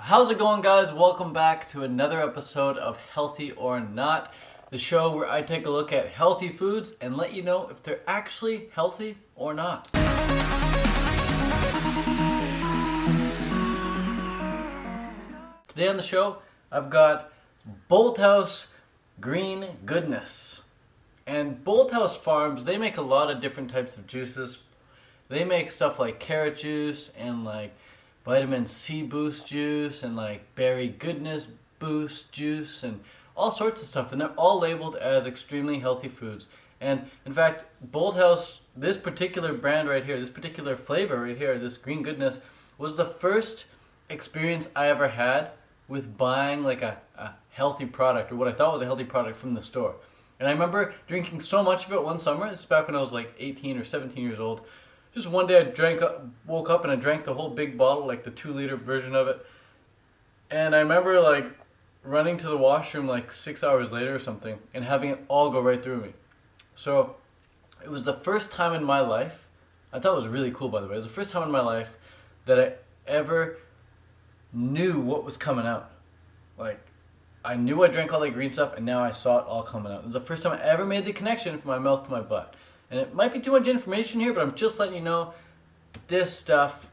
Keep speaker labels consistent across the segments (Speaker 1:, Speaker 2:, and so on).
Speaker 1: How's it going, guys? Welcome back to another episode of Healthy or Not, the show where I take a look at healthy foods and let you know if they're actually healthy or not. Today on the show, I've got Bolthouse Green Goodness. And Bolthouse Farms, they make a lot of different types of juices. They make stuff like carrot juice and like vitamin C boost juice and like berry goodness boost juice and all sorts of stuff, and they're all labeled as extremely healthy foods. And in fact, Bolthouse, this particular brand right here, this particular flavor right here, this Green Goodness, was the first experience I ever had with buying like a healthy product, or what I thought was a healthy product, from the store. And I remember drinking so much of it one summer. This is back when I was like 18 or 17 years old. Just one day I woke up and I drank the whole big bottle, like the 2-liter version of it. And I remember like running to the washroom like 6 hours later or something and having it all go right through me. So it was the first time in my life, I thought it was really cool by the way, it was the first time in my life that I ever knew what was coming out. Like, I knew I drank all that green stuff and now I saw it all coming out. It was the first time I ever made the connection from my mouth to my butt. And it might be too much information here, but I'm just letting you know this stuff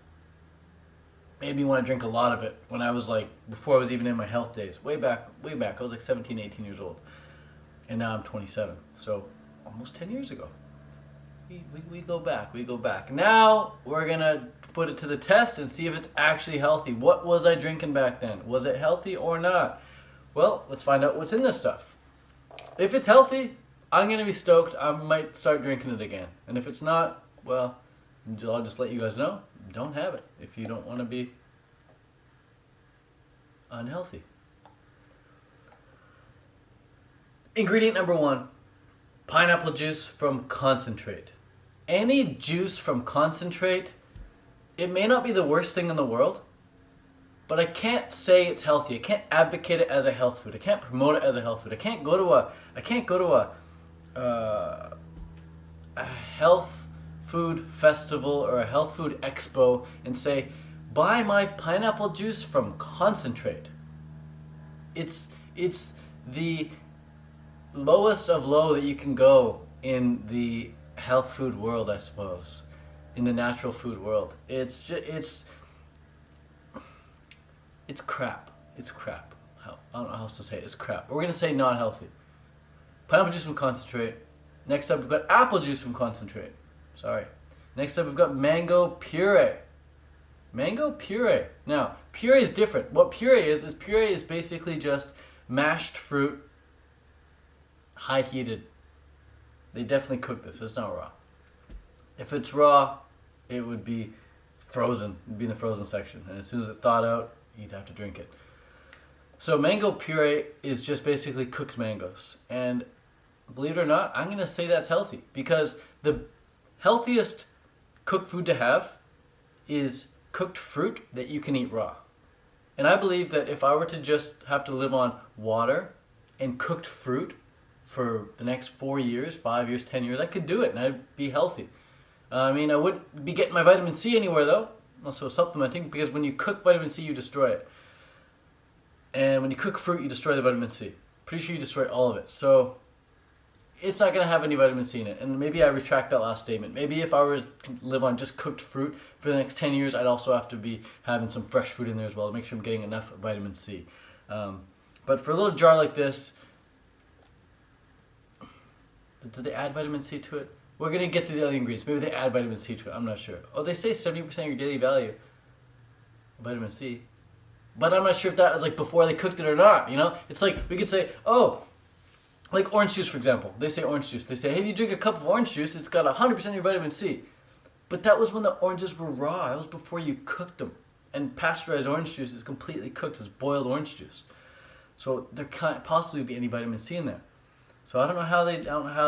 Speaker 1: made me want to drink a lot of it when I was like, before I was even in my health days. Way back. I was like 17, 18 years old. And now I'm 27. So almost 10 years ago. We go back. Now we're going to put it to the test and see if it's actually healthy. What was I drinking back then? Was it healthy or not? Well, let's find out what's in this stuff. If it's healthy, I'm going to be stoked. I might start drinking it again. And if it's not, well, I'll just let you guys know. Don't have it if you don't want to be unhealthy. Ingredient number 1, pineapple juice from concentrate. Any juice from concentrate, it may not be the worst thing in the world, but I can't say it's healthy. I can't advocate it as a health food. I can't promote it as a health food. I can't go to a health food festival or a health food expo and say, buy my pineapple juice from concentrate. It's the lowest of low that you can go in the health food world, I suppose, in the natural food world. It's crap. It's crap. I don't know how else to say it. It's crap. But we're gonna say not healthy. Pineapple juice from concentrate. Next up, we've got apple juice from concentrate. Sorry. Next up, we've got mango puree. Mango puree. Now, puree is different. What puree is basically just mashed fruit, high heated. They definitely cook this. It's not raw. If it's raw, it would be frozen. It would be in the frozen section. And as soon as it thawed out, you'd have to drink it. So mango puree is just basically cooked mangoes. And believe it or not, I'm going to say that's healthy. Because the healthiest cooked food to have is cooked fruit that you can eat raw. And I believe that if I were to just have to live on water and cooked fruit for the next 4 years, 5 years, 10 years, I could do it and I'd be healthy. I wouldn't be getting my vitamin C anywhere though. Also supplementing, because when you cook vitamin C, you destroy it. And when you cook fruit, you destroy the vitamin C. Pretty sure you destroy all of it. So it's not going to have any vitamin C in it. And maybe I retract that last statement. Maybe if I were to live on just cooked fruit for the next 10 years, I'd also have to be having some fresh fruit in there as well to make sure I'm getting enough vitamin C. But for a little jar like this, do they add vitamin C to it? We're going to get to the other ingredients. Maybe they add vitamin C to it. I'm not sure. Oh, they say 70% of your daily value, vitamin C. But I'm not sure if that was like before they cooked it or not, you know? It's like, we could say, oh, like orange juice, for example. They say orange juice. They say, hey, if you drink a cup of orange juice, it's got 100% of your vitamin C. But that was when the oranges were raw. That was before you cooked them. And pasteurized orange juice is completely cooked as boiled orange juice. So there can't possibly be any vitamin C in there. So I don't know how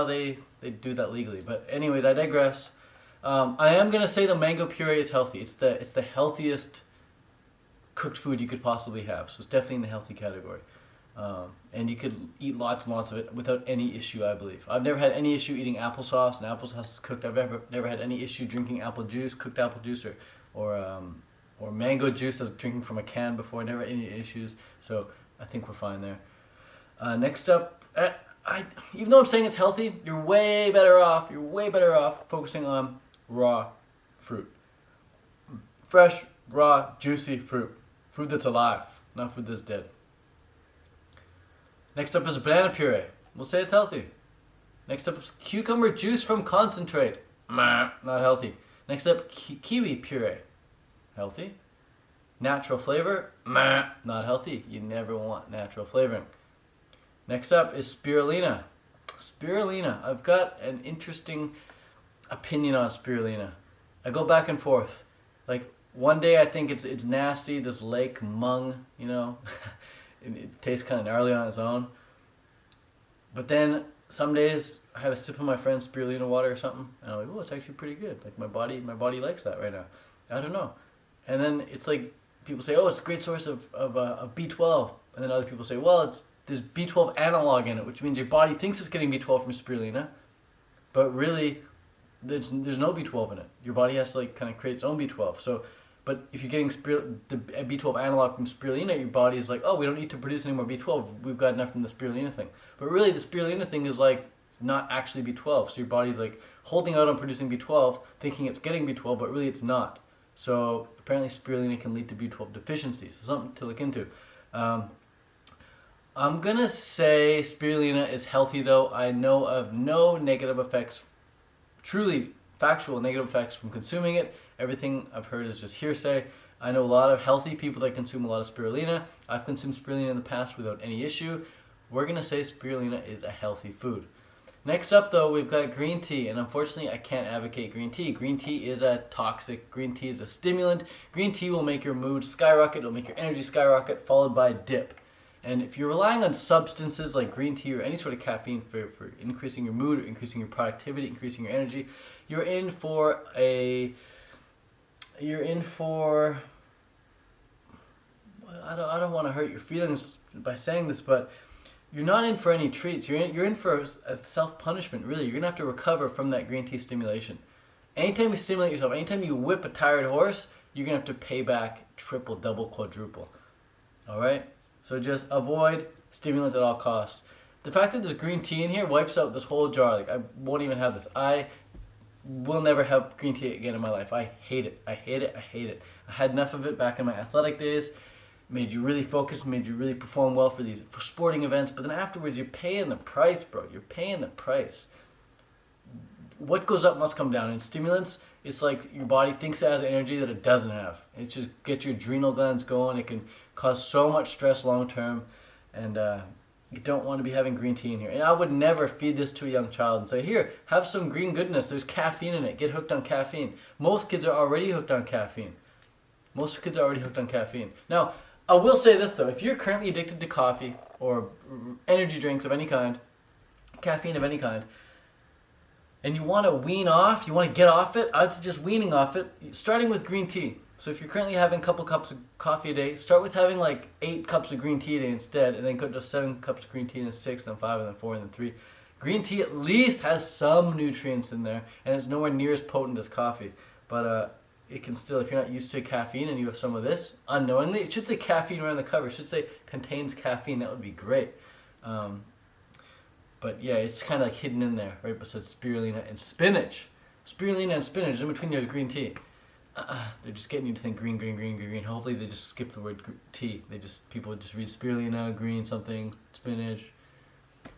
Speaker 1: they do that legally. But anyways, I digress. I am gonna say the mango puree is healthy. It's the healthiest cooked food you could possibly have. So it's definitely in the healthy category. And you could eat lots and lots of it without any issue, I believe. I've never had any issue eating applesauce, and applesauce is cooked. I've never had any issue drinking apple juice, cooked apple juice, or or mango juice. I was drinking from a can before, never any issues. So I think we're fine there. Next up, even though I'm saying it's healthy, you're way better off focusing on raw fruit. Fresh, raw, juicy fruit. Fruit that's alive, not fruit that's dead. Next up is banana puree. We'll say it's healthy. Next up is cucumber juice from concentrate. Not healthy. Next up, kiwi puree. Healthy. Natural flavor. Not healthy. You never want natural flavoring. Next up is spirulina. Spirulina. I've got an interesting opinion on spirulina. I go back and forth. Like, one day I think it's nasty, this lake mung, you know. It tastes kind of gnarly on its own. But then some days I have a sip of my friend's spirulina water or something, and I'm like, oh, it's actually pretty good. Like, my body likes that right now. I don't know. And then it's like, people say, oh, it's a great source of B12. And then other people say, well, there's B12 analog in it, which means your body thinks it's getting B12 from spirulina, but really there's no B12 in it. Your body has to like kind of create its own B12. So, but if you're getting the B12 analog from spirulina, your body is like, oh, we don't need to produce any more B12. We've got enough from the spirulina thing. But really, the spirulina thing is like not actually B12. So your body's like holding out on producing B12, thinking it's getting B12, but really it's not. So apparently spirulina can lead to B12 deficiency. So something to look into. I'm going to say spirulina is healthy, though. I know of no negative effects, truly factual negative effects from consuming it. Everything I've heard is just hearsay. I know a lot of healthy people that consume a lot of spirulina. I've consumed spirulina in the past without any issue. We're going to say spirulina is a healthy food. Next up, though, we've got green tea, and unfortunately, I can't advocate green tea. Green tea is a toxic. Green tea is a stimulant. Green tea will make your mood skyrocket. It'll make your energy skyrocket, followed by a dip. And if you're relying on substances like green tea or any sort of caffeine for increasing your mood, or increasing your productivity, increasing your energy, you're in for I don't want to hurt your feelings by saying this, but you're not in for any treats. You're in for a self-punishment, really. You're going to have to recover from that green tea stimulation. Anytime you stimulate yourself, anytime you whip a tired horse, you're going to have to pay back triple, double, quadruple. All right? So just avoid stimulants at all costs. The fact that there's green tea in here wipes out this whole jar. Like, I won't even have this. I will never have green tea again in my life. I hate it. I hate it. I hate it. I had enough of it back in my athletic days. Made you really focused, made you really perform well for sporting events. But then afterwards, you're paying the price, bro. You're paying the price. What goes up must come down. And stimulants, it's like your body thinks it has energy that it doesn't have. It just gets your adrenal glands going. It can cause so much stress long term, and you don't want to be having green tea in here. And I would never feed this to a young child and say, here, have some green goodness. There's caffeine in it. Get hooked on caffeine. Most kids are already hooked on caffeine. Now, I will say this, though. If you're currently addicted to coffee or energy drinks of any kind, caffeine of any kind, and you want to wean off, you want to get off it, I'd suggest weaning off it, starting with green tea. So if you're currently having a couple cups of coffee a day, start with having like 8 cups of green tea a day instead, and then go to 7 cups of green tea, and then 6, then 5, and then 4, and then 3. Green tea at least has some nutrients in there, and it's nowhere near as potent as coffee. But it can still, if you're not used to caffeine and you have some of this, unknowingly, it should say caffeine right on the cover. It should say contains caffeine. That would be great. But yeah, it's kind of like hidden in there, right beside spirulina and spinach. Spirulina and spinach, in between there's green tea. They're just getting you to think green, green, green, green, green. Hopefully they just skip the word tea. People just read spirulina, green something, spinach.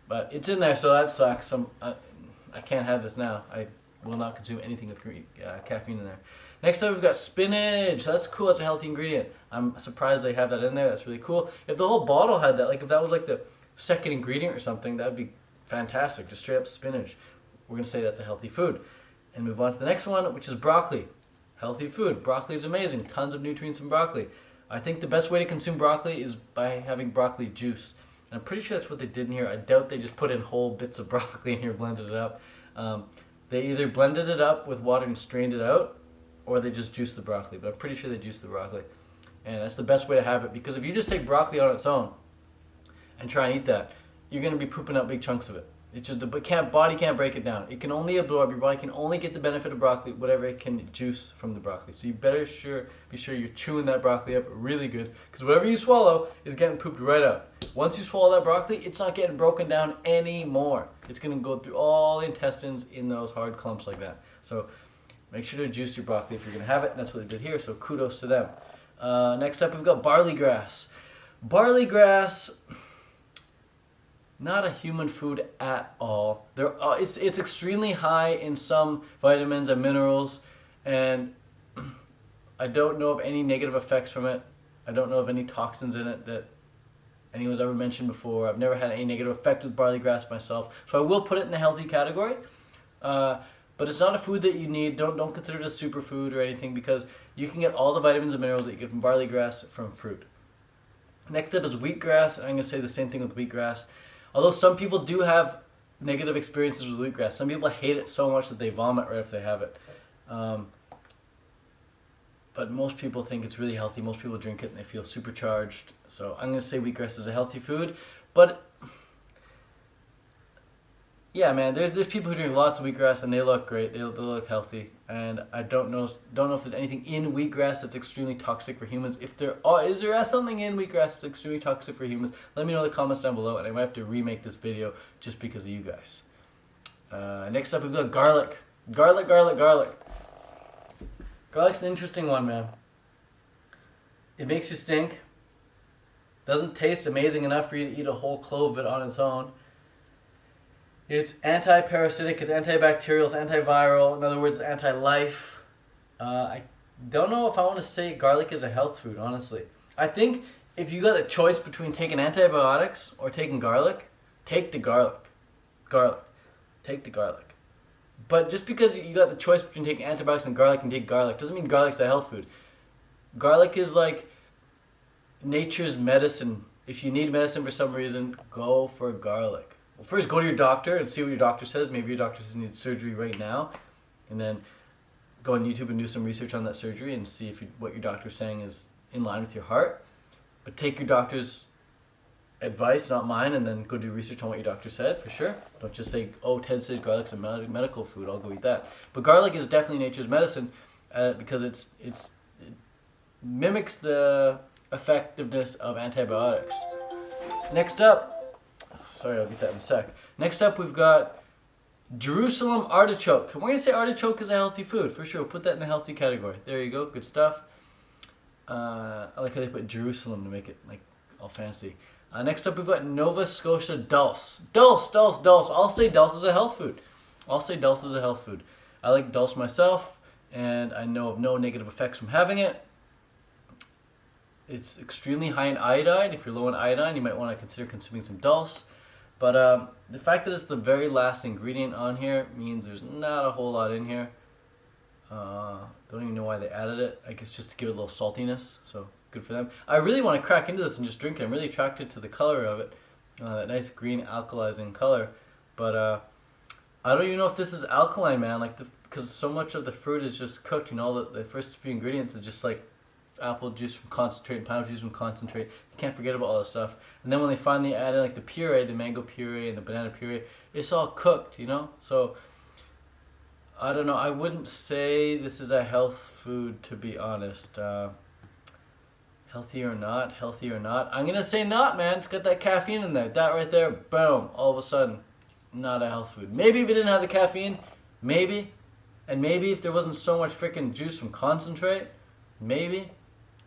Speaker 1: But it's in there, so that sucks. I can't have this now. I will not consume anything with caffeine in there. Next up, we've got spinach. That's cool. That's a healthy ingredient. I'm surprised they have that in there. That's really cool. If the whole bottle had that, like if that was like the second ingredient or something, that would be fantastic. Just straight up spinach. We're going to say that's a healthy food. And move on to the next one, which is broccoli. Healthy food. Broccoli is amazing. Tons of nutrients in broccoli. I think the best way to consume broccoli is by having broccoli juice. And I'm pretty sure that's what they did in here. I doubt they just put in whole bits of broccoli in here, blended it up. They either blended it up with water and strained it out, or they just juiced the broccoli. But I'm pretty sure they juiced the broccoli. And that's the best way to have it, because if you just take broccoli on its own and try and eat that, you're going to be pooping out big chunks of it. It's just the body can't break it down. It can only absorb. Your body can only get the benefit of broccoli, whatever it can juice from the broccoli. So you better be sure you're chewing that broccoli up really good, because whatever you swallow is getting pooped right out. Once you swallow that broccoli, it's not getting broken down anymore. It's going to go through all the intestines in those hard clumps like that. So make sure to juice your broccoli if you're going to have it. And that's what they did here, so kudos to them. Next up, we've got barley grass. Barley grass, not a human food at all. It's extremely high in some vitamins and minerals, and I don't know of any negative effects from it. I don't know of any toxins in it that anyone's ever mentioned before. I've never had any negative effect with barley grass myself, so I will put it in the healthy category. But it's not a food that you need. Don't consider it a superfood or anything, because you can get all the vitamins and minerals that you get from barley grass from fruit. Next up is wheatgrass. I'm going to say the same thing with wheatgrass. Although some people do have negative experiences with wheatgrass. Some people hate it so much that they vomit right if they have it. But most people think it's really healthy. Most people drink it and they feel supercharged. So I'm going to say wheatgrass is a healthy food. But yeah, man, there's people who drink lots of wheatgrass and they look great. They look healthy. And I don't know if there's anything in wheatgrass that's extremely toxic for humans. If there is there something in wheatgrass that's extremely toxic for humans, let me know in the comments down below, and I might have to remake this video just because of you guys. Next up, we've got garlic. Garlic. Garlic's an interesting one, man. It makes you stink. Doesn't taste amazing enough for you to eat a whole clove of it on its own. It's anti-parasitic, it's antibacterial, it's antiviral, in other words, anti-life. I don't know if I want to say garlic is a health food, honestly. I think if you got a choice between taking antibiotics or taking garlic, take the garlic. Take the garlic. But just because you got the choice between taking antibiotics and take garlic, doesn't mean garlic's a health food. Garlic is like nature's medicine. If you need medicine for some reason, go for garlic. Well, first go to your doctor and see what your doctor says. Maybe your doctor says you need surgery right now. And then go on YouTube and do some research on that surgery and see if what your doctor's saying is in line with your heart. But take your doctor's advice, not mine, and then go do research on what your doctor said, for sure. Don't just say, oh, Ted says garlic's a medical food, I'll go eat that. But garlic is definitely nature's medicine because it mimics the effectiveness of antibiotics. Next up, sorry, I'll get that in a sec. Next up, we've got Jerusalem artichoke. And we're going to say artichoke is a healthy food, for sure. Put that in the healthy category. There you go, good stuff. I like how they put Jerusalem to make it like all fancy. Next up, we've got Nova Scotia dulse. Dulse. I'll say dulse is a health food. I like dulse myself, and I know of no negative effects from having it. It's extremely high in iodine. If you're low in iodine, you might want to consider consuming some dulse. But the fact that it's the very last ingredient on here means there's not a whole lot in here. Don't even know why they added it. I guess just to give it a little saltiness, so good for them. I really want to crack into this and just drink it. I'm really attracted to the color of it, that nice green alkalizing color. But I don't even know if this is alkaline, man. Like because so much of the fruit is just cooked. You know, the first few ingredients is just like apple juice from concentrate and pineapple juice from concentrate. You can't forget about all that stuff. And then when they finally add in like the puree, the mango puree and the banana puree, it's all cooked, you know? So I don't know. I wouldn't say this is a health food, to be honest. Healthy or not? I'm going to say not, man. It's got that caffeine in there. That right there, boom. All of a sudden, not a health food. Maybe if it didn't have the caffeine, maybe. And maybe if there wasn't so much freaking juice from concentrate, maybe.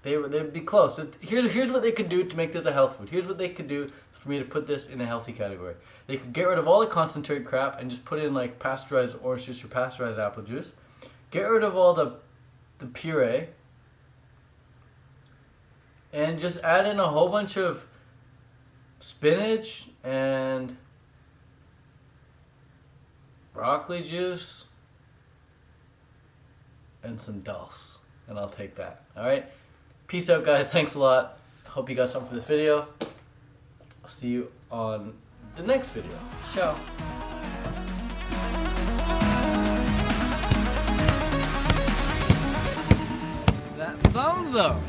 Speaker 1: They'd be close. Here's what they could do to make this a health food. Here's what they could do for me to put this in a healthy category. They could get rid of all the concentrate crap and just put in like pasteurized orange juice or pasteurized apple juice. Get rid of all the puree. And just add in a whole bunch of spinach and broccoli juice and some dulse. And I'll take that. Alright? Peace out, guys. Thanks a lot. Hope you got something for this video. I'll see you on the next video. Ciao. That thumb, though.